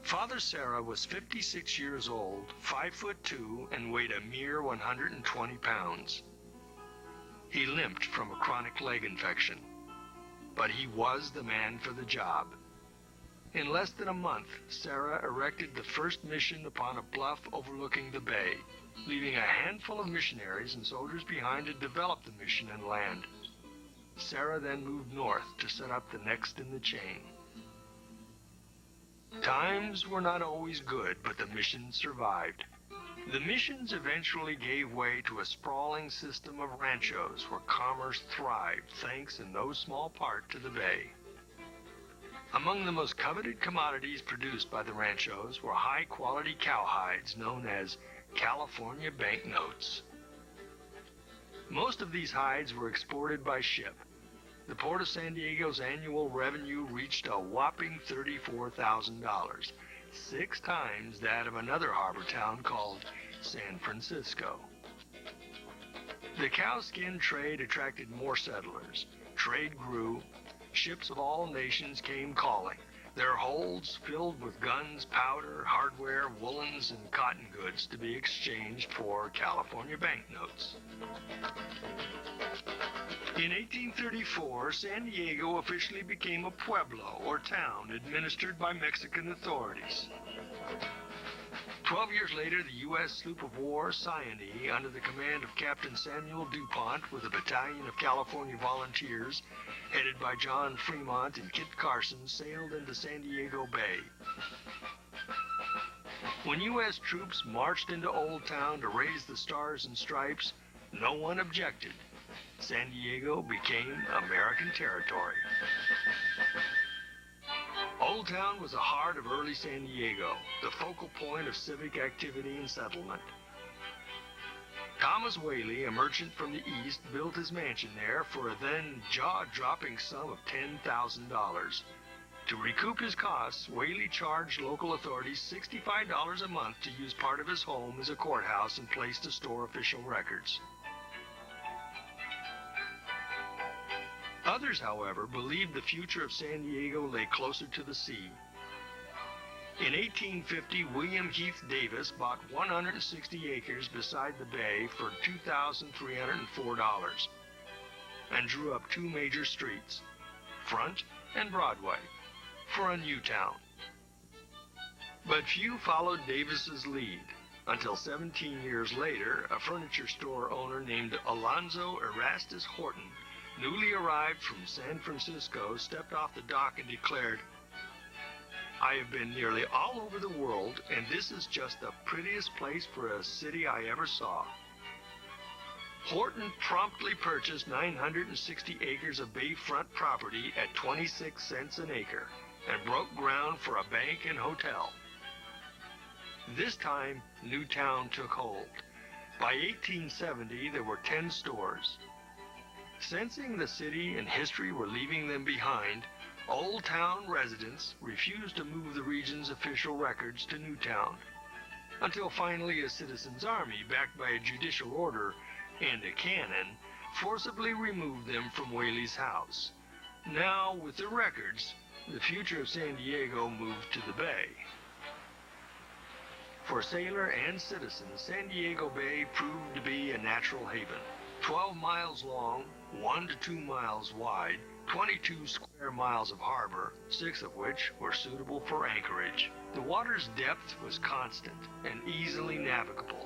Father Serra was 56 years old, 5'2", and weighed a mere 120 pounds. He limped from a chronic leg infection, but he was the man for the job. In less than a month, Serra erected the first mission upon a bluff overlooking the bay, leaving a handful of missionaries and soldiers behind to develop the mission and land. Serra then moved north to set up the next in the chain. Times were not always good, but the mission survived. The missions eventually gave way to a sprawling system of ranchos where commerce thrived, thanks in no small part to the bay. Among the most coveted commodities produced by the ranchos were high-quality cowhides known as California banknotes. Most of these hides were exported by ship. The Port of San Diego's annual revenue reached a whopping $34,000, 6 times that of another harbor town called San Francisco. The cowskin trade attracted more settlers. Trade grew. Ships of all nations came calling, their holds filled with guns, powder, hardware, woolens, and cotton goods to be exchanged for California banknotes. In 1834, San Diego officially became a pueblo, or town, administered by Mexican authorities. 12 years later, the U.S. sloop of war Cyane, under the command of Captain Samuel DuPont with a battalion of California volunteers, headed by John Fremont and Kit Carson, sailed into San Diego Bay. When U.S. troops marched into Old Town to raise the stars and stripes, no one objected. San Diego became American territory. Old Town was the heart of early San Diego, the focal point of civic activity and settlement. Thomas Whaley, a merchant from the East, built his mansion there for a then jaw-dropping sum of $10,000. To recoup his costs, Whaley charged local authorities $65 a month to use part of his home as a courthouse and place to store official records. Others, however, believed the future of San Diego lay closer to the sea. In 1850, William Heath Davis bought 160 acres beside the bay for $2,304 and drew up 2 major streets, Front and Broadway, for a new town. But few followed Davis's lead, until 17 years later, a furniture store owner named Alonzo Erastus Horton, newly arrived from San Francisco, stepped off the dock and declared, "I have been nearly all over the world, and this is just the prettiest place for a city I ever saw." Horton promptly purchased 960 acres of bayfront property at 26 cents an acre and broke ground for a bank and hotel. This time, Newtown took hold. By 1870, there were 10 stores. Sensing the city and history were leaving them behind, Old Town residents refused to move the region's official records to Newtown, until finally a citizens' army backed by a judicial order and a cannon forcibly removed them from Whaley's house. Now, with the records, the future of San Diego moved to the bay. For sailor and citizen, San Diego Bay proved to be a natural haven. 12 miles long, 1 to 2 miles wide, 22 square miles of harbor, 6 of which were suitable for anchorage. The water's depth was constant and easily navigable.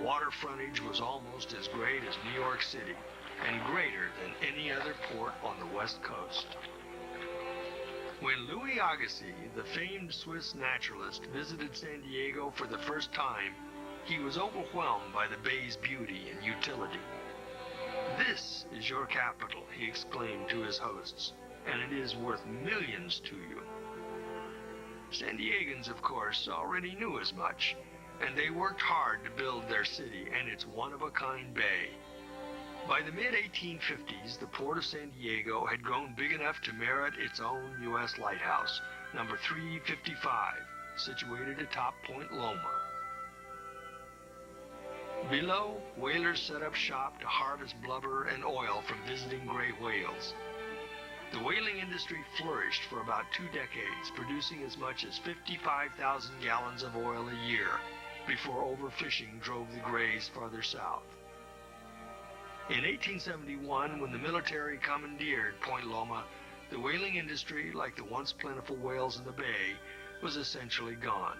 Water frontage was almost as great as New York City, and greater than any other port on the West Coast. When Louis Agassiz, the famed Swiss naturalist, visited San Diego for the first time, he was overwhelmed by the bay's beauty and utility. "This is your capital," he exclaimed to his hosts, "and it is worth millions to you." San Diegans, of course, already knew as much, and they worked hard to build their city and its one-of-a-kind bay. By the mid-1850s, the Port of San Diego had grown big enough to merit its own U.S. lighthouse, number 355, situated atop Point Loma. Below, whalers set up shop to harvest blubber and oil from visiting gray whales. The whaling industry flourished for about 2 decades, producing as much as 55,000 gallons of oil a year before overfishing drove the Greys farther south. In 1871, when the military commandeered Point Loma, the whaling industry, like the once plentiful whales in the bay, was essentially gone.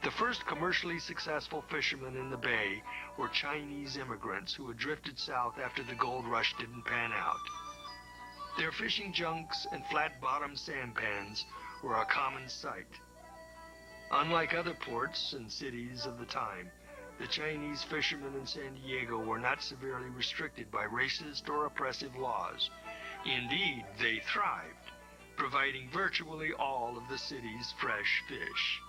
The first commercially successful fishermen in the bay were Chinese immigrants who had drifted south after the gold rush didn't pan out. Their fishing junks and flat-bottomed sampans were a common sight. Unlike other ports and cities of the time, the Chinese fishermen in San Diego were not severely restricted by racist or oppressive laws. Indeed, they thrived, providing virtually all of the city's fresh fish.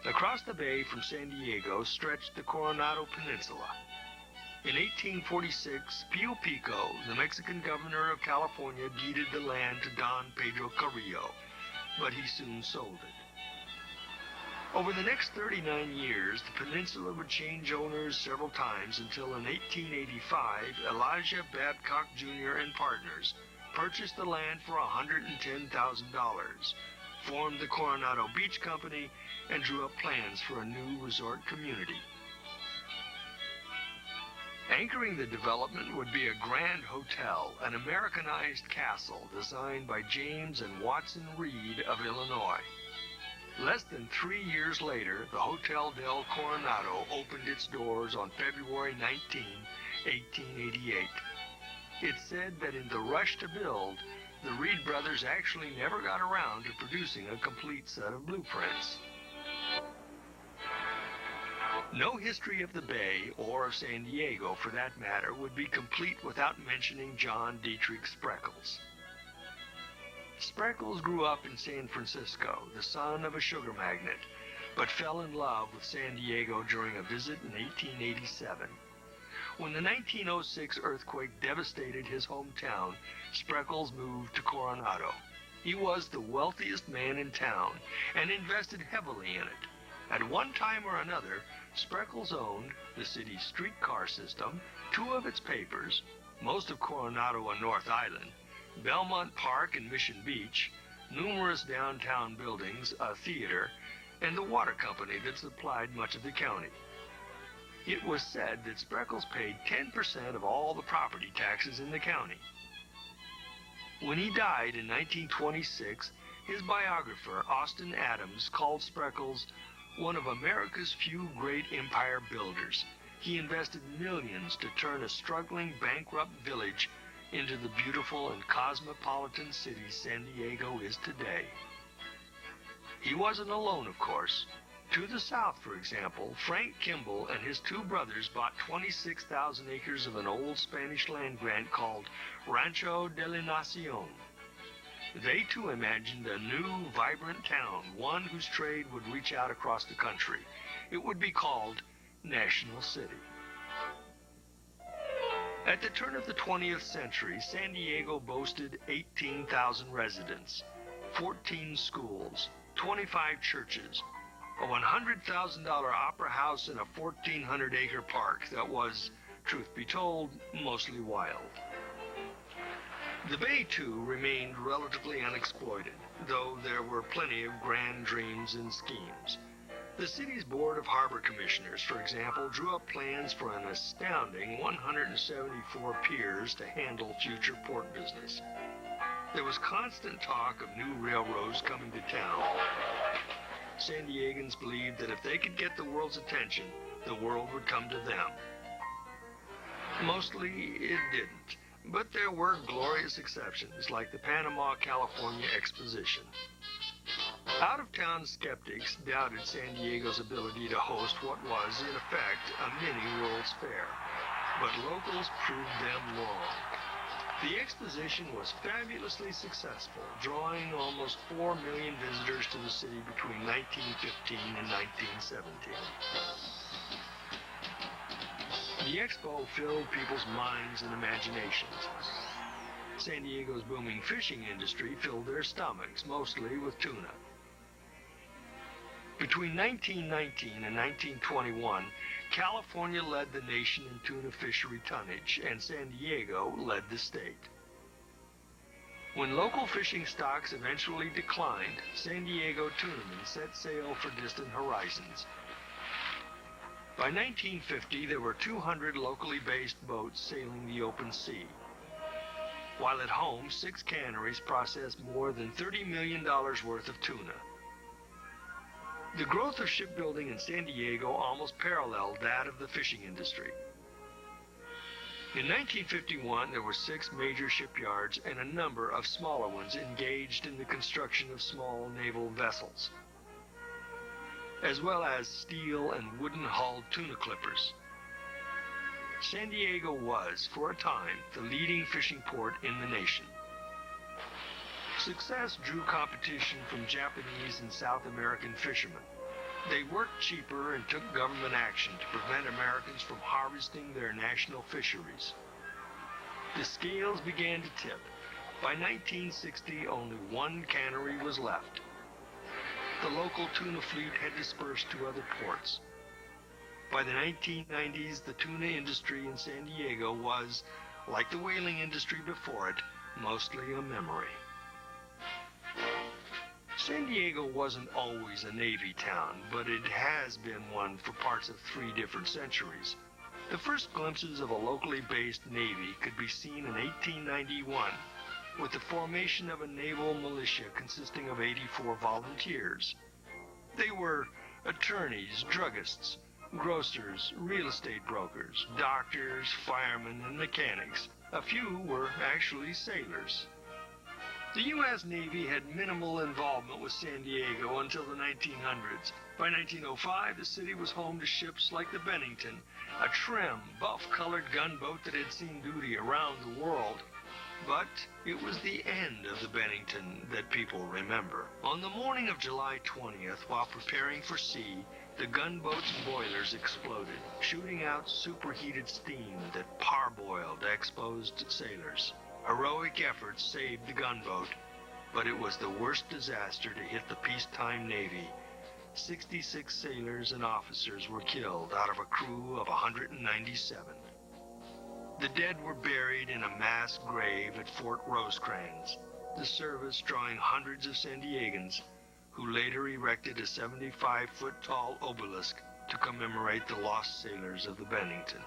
Across the bay from San Diego stretched the Coronado Peninsula. In 1846, Pio Pico, the Mexican governor of California, deeded the land to Don Pedro Carrillo, but he soon sold it. Over the next 39 years, the peninsula would change owners several times until in 1885, Elijah Babcock Jr. and partners purchased the land for $110,000, formed the Coronado Beach Company, and drew up plans for a new resort community. Anchoring the development would be a grand hotel, an Americanized castle designed by James and Watson Reed of Illinois. Less than 3 years later, the Hotel del Coronado opened its doors on February 19, 1888. It's said that in the rush to build, the Reed brothers actually never got around to producing a complete set of blueprints. No history of the Bay, or of San Diego for that matter, would be complete without mentioning John Dietrich Spreckels. Spreckels grew up in San Francisco, the son of a sugar magnate, but fell in love with San Diego during a visit in 1887. When the 1906 earthquake devastated his hometown, Spreckels moved to Coronado. He was the wealthiest man in town and invested heavily in it. At one time or another, Spreckels owned the city's streetcar system, 2 of its papers, most of Coronado and North Island, Belmont Park and Mission Beach, numerous downtown buildings, a theater, and the water company that supplied much of the county. It was said that Spreckels paid 10% of all the property taxes in the county. When he died in 1926, his biographer, Austin Adams, called Spreckels one of America's few great empire builders. He invested millions to turn a struggling, bankrupt village into the beautiful and cosmopolitan city San Diego is today. He wasn't alone, of course. To the south, for example, Frank Kimball and his 2 brothers bought 26,000 acres of an old Spanish land grant called Rancho de la Nacion. They too imagined a new, vibrant town, one whose trade would reach out across the country. It would be called National City. At the turn of the 20th century, San Diego boasted 18,000 residents, 14 schools, 25 churches, a $100,000 opera house, and a 1,400-acre park that was, truth be told, mostly wild. The Bay, too, remained relatively unexploited, though there were plenty of grand dreams and schemes. The city's Board of Harbor Commissioners, for example, drew up plans for an astounding 174 piers to handle future port business. There was constant talk of new railroads coming to town. San Diegans believed that if they could get the world's attention, the world would come to them. Mostly it didn't, but there were glorious exceptions, like the Panama-California Exposition. Out-of-town skeptics doubted San Diego's ability to host what was, in effect, a mini World's Fair, but locals proved them wrong. The exposition was fabulously successful, drawing almost 4 million visitors to the city between 1915 and 1917. The expo filled people's minds and imaginations. San Diego's booming fishing industry filled their stomachs, mostly with tuna. Between 1919 and 1921, California led the nation in tuna fishery tonnage, and San Diego led the state. When local fishing stocks eventually declined, San Diego tunamen set sail for distant horizons. By 1950, there were 200 locally based boats sailing the open sea. While at home, 6 canneries processed more than $30 million worth of tuna. The growth of shipbuilding in San Diego almost paralleled that of the fishing industry. In 1951, there were 6 major shipyards and a number of smaller ones engaged in the construction of small naval vessels, as well as steel and wooden-hulled tuna clippers. San Diego was, for a time, the leading fishing port in the nation. Success drew competition from Japanese and South American fishermen. They worked cheaper and took government action to prevent Americans from harvesting their national fisheries. The scales began to tip. By 1960, only 1 cannery was left. The local tuna fleet had dispersed to other ports. By the 1990s, the tuna industry in San Diego was, like the whaling industry before it, mostly a memory. San Diego wasn't always a Navy town, but it has been one for parts of 3 different centuries. The first glimpses of a locally based Navy could be seen in 1891, with the formation of a naval militia consisting of 84 volunteers. They were attorneys, druggists, grocers, real estate brokers, doctors, firemen, and mechanics. A few were actually sailors. The U.S. Navy had minimal involvement with San Diego until the 1900s. By 1905, the city was home to ships like the Bennington, a trim, buff-colored gunboat that had seen duty around the world. But it was the end of the Bennington that people remember. On the morning of July 20th, while preparing for sea, the gunboat's boilers exploded, shooting out superheated steam that parboiled exposed sailors. Heroic efforts saved the gunboat, but it was the worst disaster to hit the peacetime Navy. 66 sailors and officers were killed out of a crew of 197. The dead were buried in a mass grave at Fort Rosecrans, the service drawing hundreds of San Diegans, who later erected a 75-foot-tall obelisk to commemorate the lost sailors of the Bennington.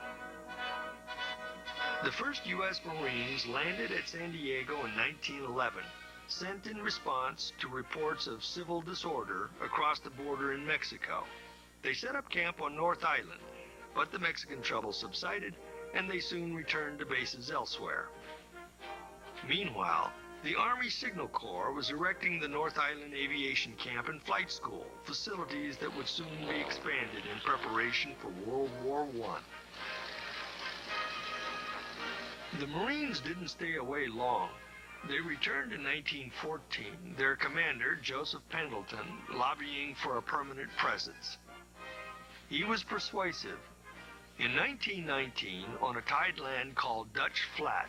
The first U.S. Marines landed at San Diego in 1911, sent in response to reports of civil disorder across the border in Mexico. They set up camp on North Island, but the Mexican trouble subsided, and they soon returned to bases elsewhere. Meanwhile, the Army Signal Corps was erecting the North Island Aviation Camp and Flight School, facilities that would soon be expanded in preparation for World War I. The Marines didn't stay away long. They returned in 1914, their commander, Joseph Pendleton, lobbying for a permanent presence. He was persuasive. In 1919, on a tideland called Dutch Flat,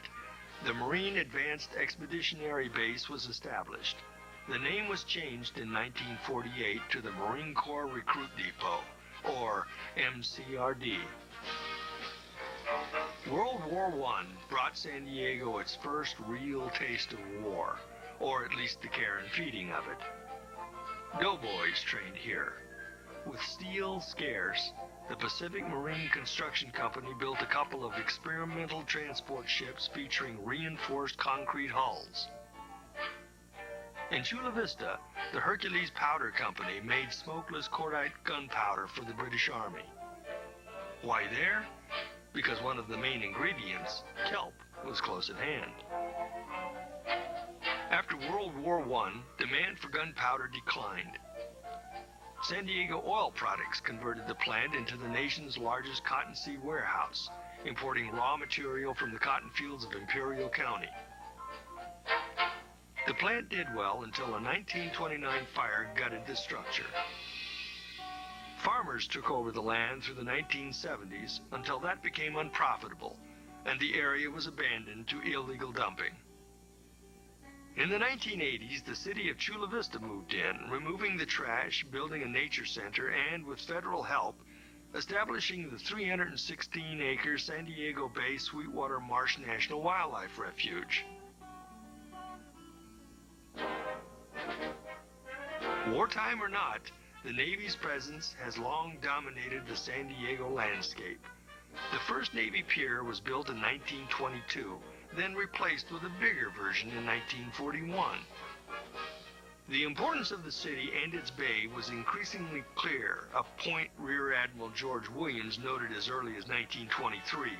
the Marine Advanced Expeditionary Base was established. The name was changed in 1948 to the Marine Corps Recruit Depot, or MCRD. World War I brought San Diego its first real taste of war, or at least the care and feeding of it. Doughboys trained here. With steel scarce, the Pacific Marine Construction Company built a couple of experimental transport ships featuring reinforced concrete hulls. In Chula Vista, the Hercules Powder Company made smokeless cordite gunpowder for the British Army. Why there? Because one of the main ingredients, kelp, was close at hand. After World War I, demand for gunpowder declined. San Diego Oil Products converted the plant into the nation's largest cottonseed warehouse, importing raw material from the cotton fields of Imperial County. The plant did well until a 1929 fire gutted the structure. Farmers took over the land through the 1970s until that became unprofitable, and the area was abandoned to illegal dumping. In the 1980s, the city of Chula Vista moved in, removing the trash, building a nature center, and with federal help, establishing the 316-acre San Diego Bay Sweetwater Marsh National Wildlife Refuge. Wartime or not, the Navy's presence has long dominated the San Diego landscape. The first Navy pier was built in 1922, then replaced with a bigger version in 1941. The importance of the city and its bay was increasingly clear, a point Rear Admiral George Williams noted as early as 1923.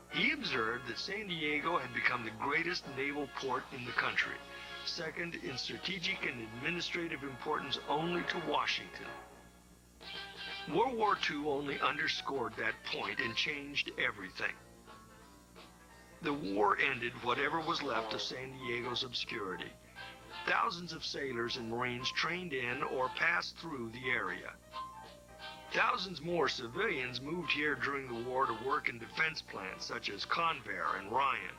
He observed that San Diego had become the greatest naval port in the country, second in strategic and administrative importance only to Washington. World War II only underscored that point and changed everything. The war ended whatever was left of San Diego's obscurity. Thousands of sailors and Marines trained in or passed through the area. Thousands more civilians moved here during the war to work in defense plants such as Convair and Ryan.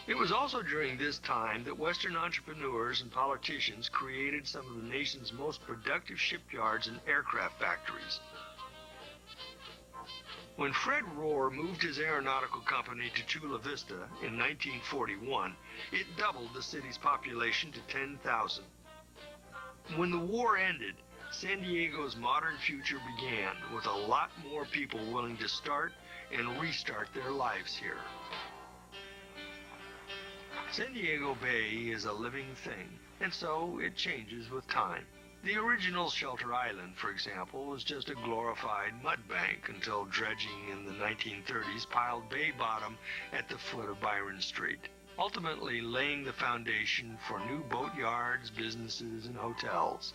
It was also during this time that Western entrepreneurs and politicians created some of the nation's most productive shipyards and aircraft factories. When Fred Rohr moved his aeronautical company to Chula Vista in 1941, it doubled the city's population to 10,000. When the war ended, San Diego's modern future began, with a lot more people willing to start and restart their lives here. San Diego Bay is a living thing, and so it changes with time. The original Shelter Island, for example, was just a glorified mud bank until dredging in the 1930s piled bay bottom at the foot of Byron Street, ultimately laying the foundation for new boatyards, businesses, and hotels.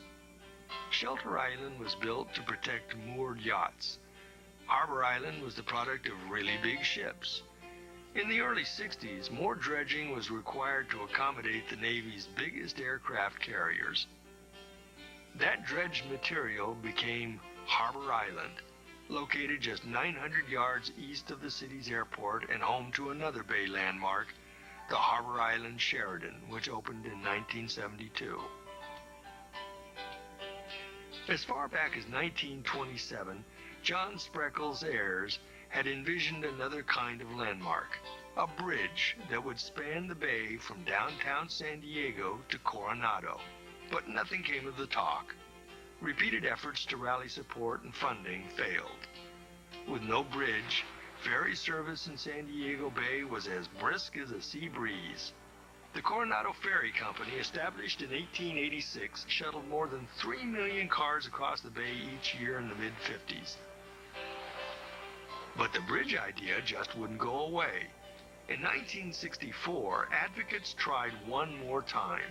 Shelter Island was built to protect moored yachts. Harbor Island was the product of really big ships. In the early 60s, more dredging was required to accommodate the Navy's biggest aircraft carriers. That dredged material became Harbor Island, located just 900 yards east of the city's airport and home to another bay landmark, the Harbor Island Sheraton, which opened in 1972. As far back as 1927, John Spreckels Ayers had envisioned another kind of landmark, a bridge that would span the bay from downtown San Diego to Coronado. But nothing came of the talk. Repeated efforts to rally support and funding failed. With no bridge, ferry service in San Diego Bay was as brisk as a sea breeze. The Coronado Ferry Company, established in 1886, shuttled more than 3 million cars across the bay each year in the mid-50s. But the bridge idea just wouldn't go away. In 1964, advocates tried one more time.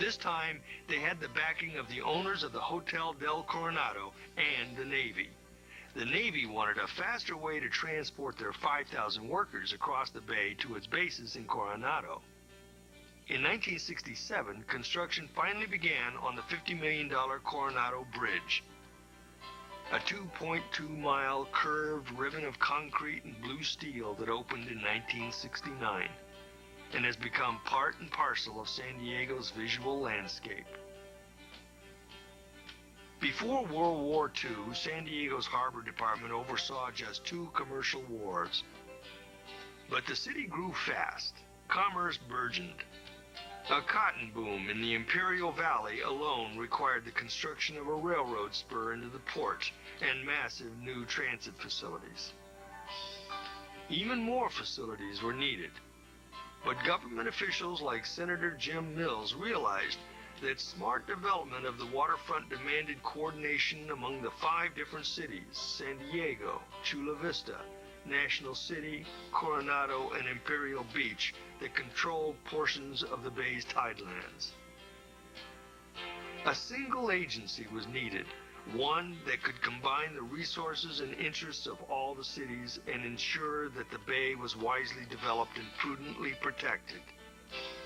This time, they had the backing of the owners of the Hotel del Coronado and the Navy. The Navy wanted a faster way to transport their 5,000 workers across the bay to its bases in Coronado. In 1967, construction finally began on the $50 million Coronado Bridge, a 2.2-mile curved ribbon of concrete and blue steel that opened in 1969 and has become part and parcel of San Diego's visual landscape. Before World War II, San Diego's Harbor Department oversaw just 2 commercial wharves. But the city grew fast. Commerce burgeoned. A cotton boom in the Imperial Valley alone required the construction of a railroad spur into the port and massive new transit facilities. Even more facilities were needed. But government officials like Senator Jim Mills realized that smart development of the waterfront demanded coordination among the 5 different cities, San Diego, Chula Vista, National City, Coronado, and Imperial Beach, that controlled portions of the bay's tidelands. A single agency was needed, one that could combine the resources and interests of all the cities and ensure that the bay was wisely developed and prudently protected.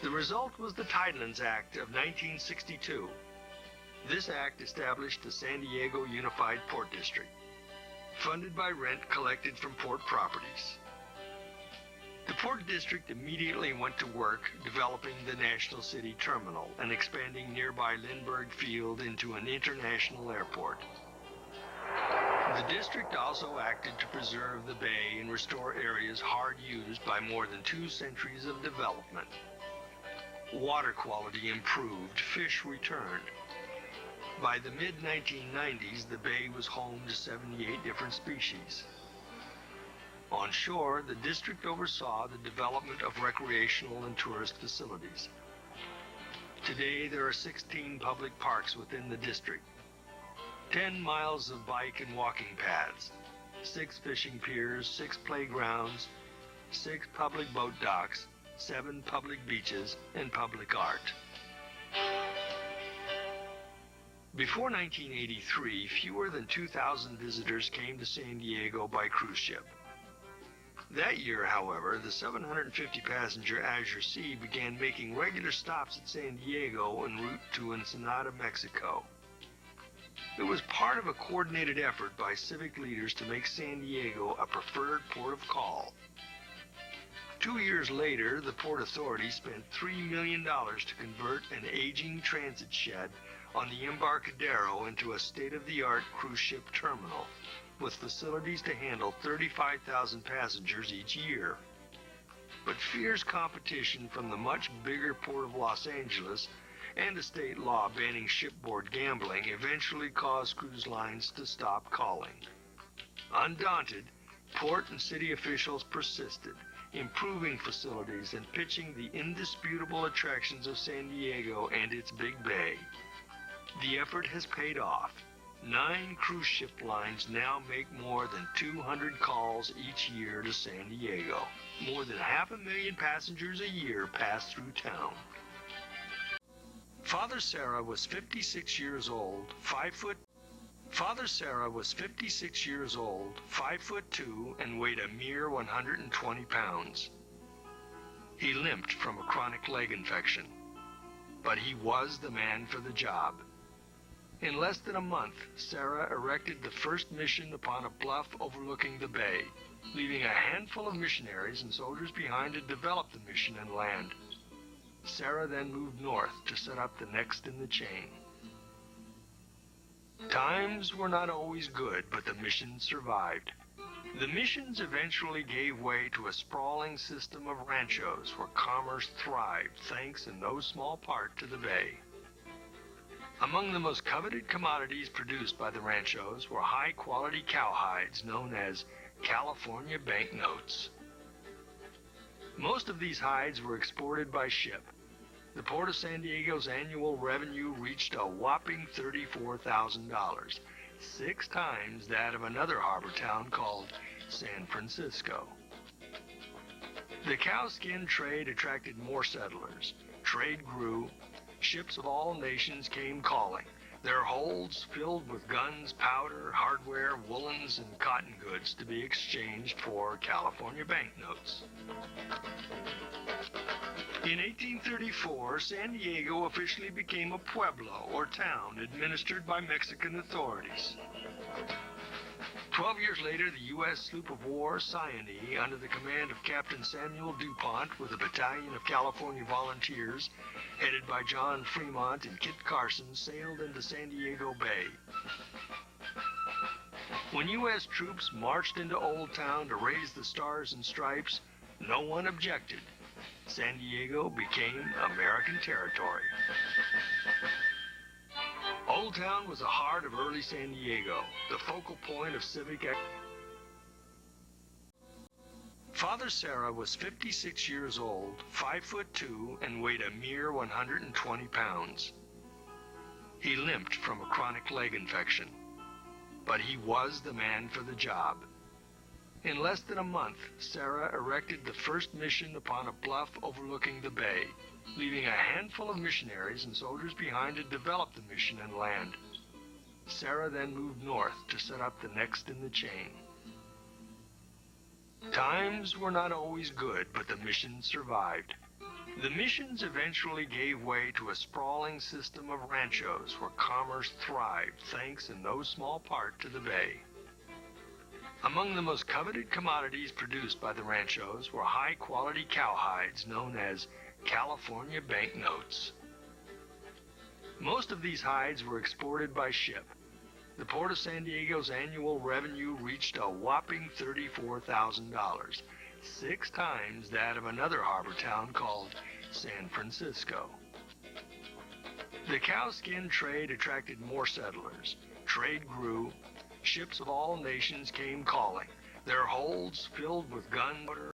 The result was the Tidelands Act of 1962. This act established the San Diego Unified Port District, funded by rent collected from port properties. The Port District immediately went to work developing the National City Terminal and expanding nearby Lindbergh Field into an international airport. The district also acted to preserve the bay and restore areas hard used by more than 2 centuries of development. Water quality improved, fish returned. By the mid-1990s, the bay was home to 78 different species. On shore, the district oversaw the development of recreational and tourist facilities. Today, there are 16 public parks within the district, 10 miles of bike and walking paths, 6 fishing piers, 6 playgrounds, 6 public boat docks, 7 public beaches, and public art. Before 1983, fewer than 2,000 visitors came to San Diego by cruise ship. That year, however, the 750-passenger Azure Sea began making regular stops at San Diego en route to Ensenada, Mexico. It was part of a coordinated effort by civic leaders to make San Diego a preferred port of call. 2 years later, the Port Authority spent $3 million to convert an aging transit shed on the Embarcadero into a state-of-the-art cruise ship terminal, with facilities to handle 35,000 passengers each year. But fierce competition from the much bigger Port of Los Angeles and a state law banning shipboard gambling eventually caused cruise lines to stop calling. Undaunted, port and city officials persisted, improving facilities and pitching the indisputable attractions of San Diego and its Big Bay. The effort has paid off. 9 cruise ship lines now make more than 200 calls each year to San Diego. More than 500,000 passengers a year pass through town. Father Sarah was 56 years old, 5 foot. Father Sarah was 56 years old, 5'2", and weighed a mere 120 pounds. He limped from a chronic leg infection, but he was the man for the job. In less than a month, Sarah erected the first mission upon a bluff overlooking the bay, leaving a handful of missionaries and soldiers behind to develop the mission and land. Sarah then moved north to set up the next in the chain. Times were not always good, but the mission survived. The missions eventually gave way to a sprawling system of ranchos where commerce thrived, thanks in no small part to the bay. Among the most coveted commodities produced by the ranchos were high-quality cowhides known as California banknotes. Most of these hides were exported by ship. The Port of San Diego's annual revenue reached a whopping $34,000, 6 times that of another harbor town called San Francisco. The cowskin trade attracted more settlers. Trade grew. Ships of all nations came calling, their holds filled with guns, powder, hardware, woolens, and cotton goods to be exchanged for California banknotes. In 1834, San Diego officially became a pueblo, or town, administered by Mexican authorities. 12 years later, the U.S. sloop of war Cyane, under the command of Captain Samuel DuPont with a battalion of California volunteers, headed by John Fremont and Kit Carson, sailed into San Diego Bay. When U.S. troops marched into Old Town to raise the stars and stripes, no one objected. San Diego became American territory. Old Town was the heart of early San Diego, the focal point of civic activity. Father Sarah was 56 years old, 5'2", and weighed a mere 120 pounds. He limped from a chronic leg infection, but he was the man for the job. In less than a month, Sarah erected the first mission upon a bluff overlooking the bay, leaving a handful of missionaries and soldiers behind to develop the mission and land. Sarah then moved north to set up the next in the chain. Times were not always good, but the mission survived. The missions eventually gave way to a sprawling system of ranchos where commerce thrived, thanks in no small part to the bay. Among the most coveted commodities produced by the ranchos were high-quality cowhides known as California banknotes. Most of these hides were exported by ship. The Port of San Diego's annual revenue reached a whopping $34,000, 6 times that of another harbor town called San Francisco. The cowskin trade attracted more settlers. Trade grew. Ships of all nations came calling, their holds filled with gunpowder